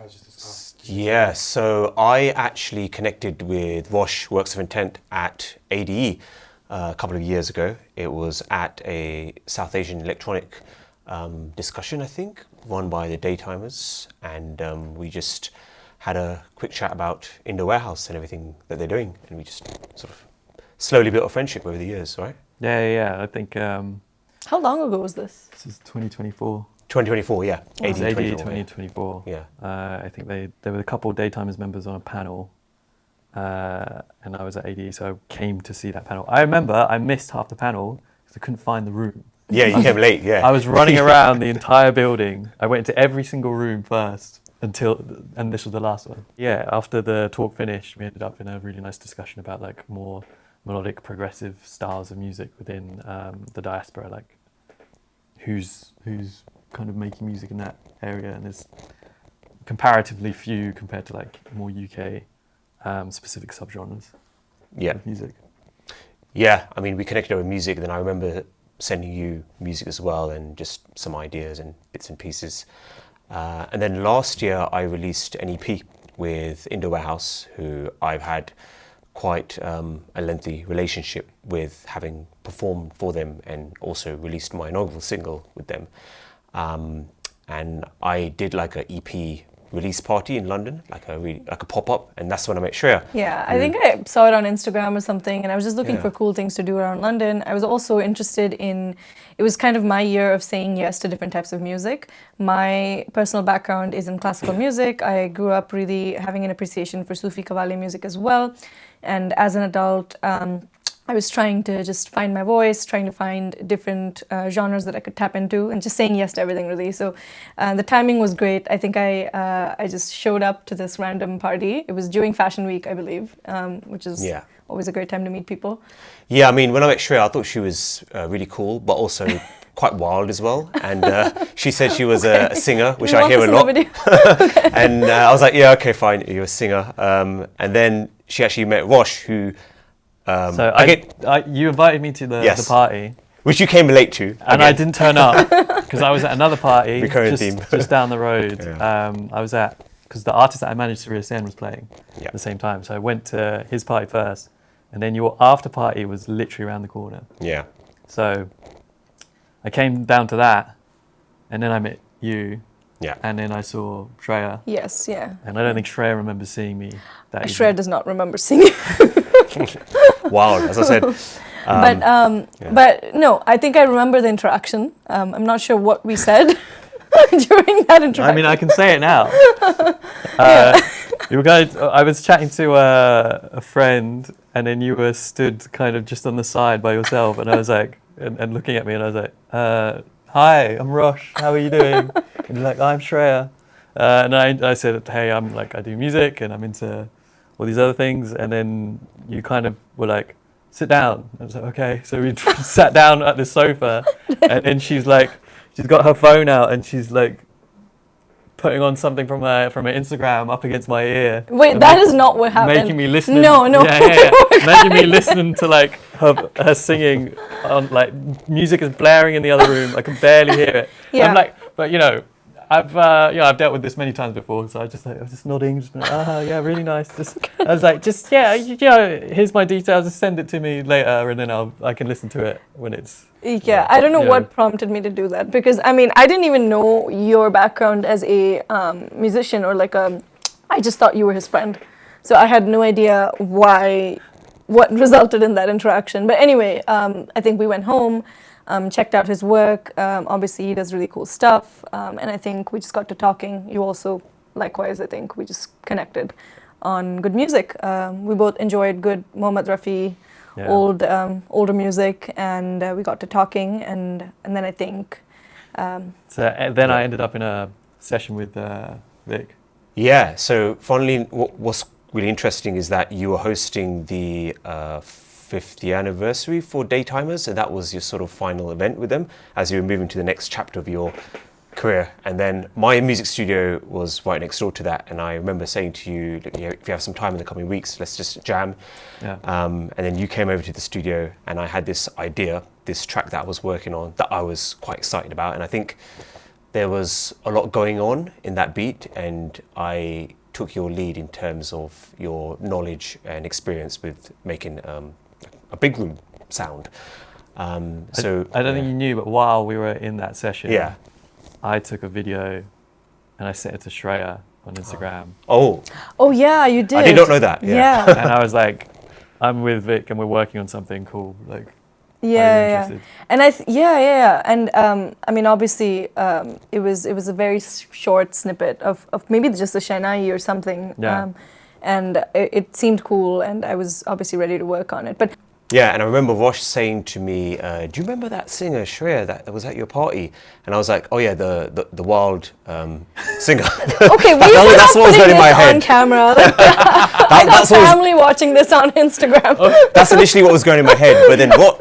guys just discussed? Yeah, so I actually connected with Vosh Works of Intent at ADE a couple of years ago. It was at a South Asian electronic discussion, I think, run by the Daytimers, and we just had a quick chat about Indo Warehouse and everything that they're doing, and we just sort of slowly built a friendship over the years, right? Yeah. I think How long ago was this? this is 2024. 2024, yeah. Wow. It's AD AD 2024. 2024. Yeah. I think there were a couple of Daytimers members on a panel, and I was at AD, so I came to see that panel. I remember I missed half the panel because I couldn't find the room. Yeah, you came late, yeah. I was running around the entire building. I went into every single room first and this was the last one. Yeah, after the talk finished, we ended up in a really nice discussion about like more melodic, progressive styles of music within the diaspora, like who's kind of making music in that area, and there's comparatively few compared to like more UK specific subgenres of music. Yeah, I mean, we connected over music, then I remember sending you music as well, and just some ideas and bits and pieces. And then last year I released an EP with Indo Warehouse, who I've had quite a lengthy relationship with, having performed for them and also released my inaugural single with them. And I did like an EP release party in London, like a pop-up, and that's when I met Shreya. Yeah, I think I saw it on Instagram or something, and I was just looking Yeah. for cool things to do around London. I was also interested in, it was kind of my year of saying yes to different types of music. My personal background is in classical music. I grew up really having an appreciation for Sufi Qawwali music as well. And as an adult, I was trying to just find my voice, trying to find different genres that I could tap into, and just saying yes to everything, really. So the timing was great. I think I just showed up to this random party. It was during Fashion Week, I believe, which is always a great time to meet people. Yeah, I mean, when I met Shreya, I thought she was really cool, but also quite wild as well. And she said she was a singer, which I hear a lot. Okay. And I was like, yeah, okay, fine, you're a singer. And then she actually met Rosh, who... so you invited me to the party, which you came late to, and I didn't turn up because I was at another party theme. just down the road. Yeah. I was at, because the artist that I managed, Surya Sen, was playing at the same time, so I went to his party first, and then your after party was literally around the corner. Yeah. So I came down to that, and then I met you. Yeah. And then I saw Shreya. Yes, yeah. And I don't think Shreya remembers seeing me that evening. Shreya does not remember seeing you. Wild, as I said. But no, I think I remember the interaction. I'm not sure what we said during that interaction. I mean, I can say it now. You guys, I was chatting to a friend, and then you were stood kind of just on the side by yourself, and I was like, and looking at me, and I was like, hi, I'm Rosh, how are you doing? And you're like, I'm Shreya. And I said, hey, I do music, and I'm into all these other things. And then you kind of were like, sit down. I was like, okay. So we sat down at the sofa, and then she's got her phone out, and she's like putting on something from her Instagram up against my ear. Wait, that is not what happened. Making me listen. No. Yeah. Making me listen to like her singing on, like, music is blaring in the other room. I can barely hear it. Yeah. I'm like, but I've dealt with this many times before, so I was just nodding, just like, yeah, really nice. I was like, here's my details, just send it to me later, and then I can listen to it when it's. Yeah, I don't know what prompted me to do that, because I mean, I didn't even know your background as a musician, or I just thought you were his friend. So I had no idea what resulted in that interaction. But anyway, I think we went home, checked out his work. Obviously, he does really cool stuff. And I think we just got to talking. You also, likewise, I think we just connected on good music. We both enjoyed good Mohammad Rafi, older music, and we got to talking. And then I think... then I ended up in a session with Vic. Yeah, so funnily, what's really interesting is that you were hosting the 50th anniversary for Daytimers, and that was your sort of final event with them as you were moving to the next chapter of your career. And then my music studio was right next door to that, and I remember saying to you, look, if you have some time in the coming weeks, let's just jam. Yeah. And then you came over to the studio, and I had this idea, this track that I was working on that I was quite excited about, and I think there was a lot going on in that beat, and I took your lead in terms of your knowledge and experience with making a big room sound. So I don't think you knew, but while we were in that session, Yeah. I took a video and I sent it to Shreya on Instagram. Oh, Oh yeah, you did. I did not know that. Yeah. And I was like, I'm with Vic and we're working on something cool. Like, are you Yeah. interested? And yeah. And I mean, obviously, it was a very short snippet of maybe just the Shahnai or something. Yeah. And it seemed cool, and I was obviously ready to work on it. But Yeah, and I remember Rosh saying to me, "Do you remember that singer Shreya that was at your party?" And I was like, "Oh yeah, the wild singer." okay, we That's what was going in my on head. camera. That's what was, Family watching this on Instagram. that's initially what was going in my head. But then what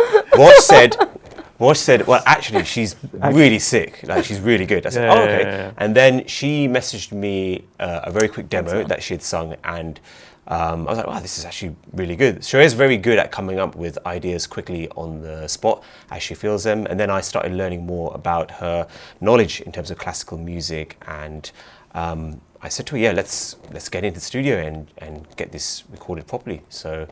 Rosh said, "Well, actually, she's really sick. Like she's really good." I said, Yeah, "Oh, okay." yeah. And then she messaged me a very quick demo that she had sung, and I was like, wow, this is actually really good. Shreya's very good at coming up with ideas quickly on the spot as she feels them. And then I started learning more about her knowledge in terms of classical music. And I said to her, yeah, let's get into the studio and get this recorded properly. So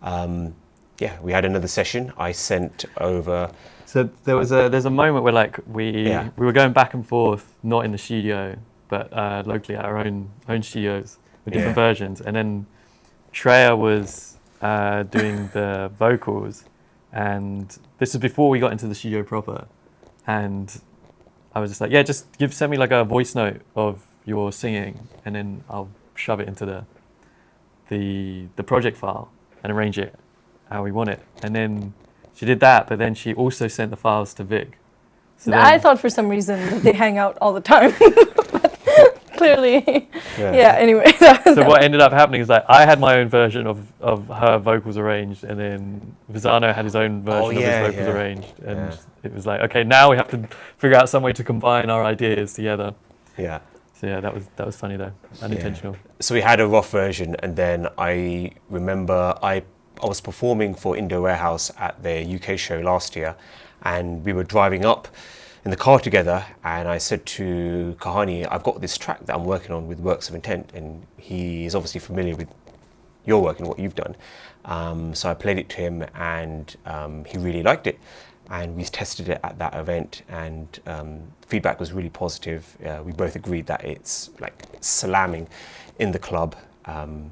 yeah, we had another session. I sent over... So there's a moment where like we were going back and forth, not in the studio, but locally at our own studios with different versions. And then Shreya was doing the vocals, and this is before we got into the studio proper. And I was just like, yeah, just send me like a voice note of your singing, and then I'll shove it into the project file and arrange it how we want it. And then she did that, but then she also sent the files to Vic. So I thought for some reason that they hang out all the time. Clearly, yeah. Anyway, so what ended up happening is like I had my own version of her vocals arranged, and then VIZANO had his own version of his vocals arranged, and it was like, okay, now we have to figure out some way to combine our ideas together. Yeah. So yeah, that was funny though, unintentional. So we had a rough version, and then I remember I was performing for Indo Warehouse at their UK show last year, and we were driving up in the car together, and I said to Kahani, I've got this track that I'm working on with Works of Intent, and he is obviously familiar with your work and what you've done. So I played it to him, and he really liked it. And we tested it at that event, and feedback was really positive. We both agreed that it's like slamming in the club.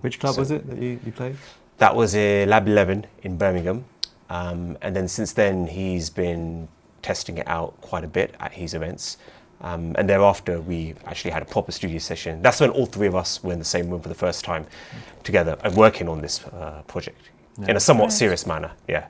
Which club was it that you played? That was a Lab 11 in Birmingham. And then since then, he's been testing it out quite a bit at his events. And thereafter, we actually had a proper studio session. That's when all three of us were in the same room for the first time together and working on this project in a somewhat serious manner. Yeah.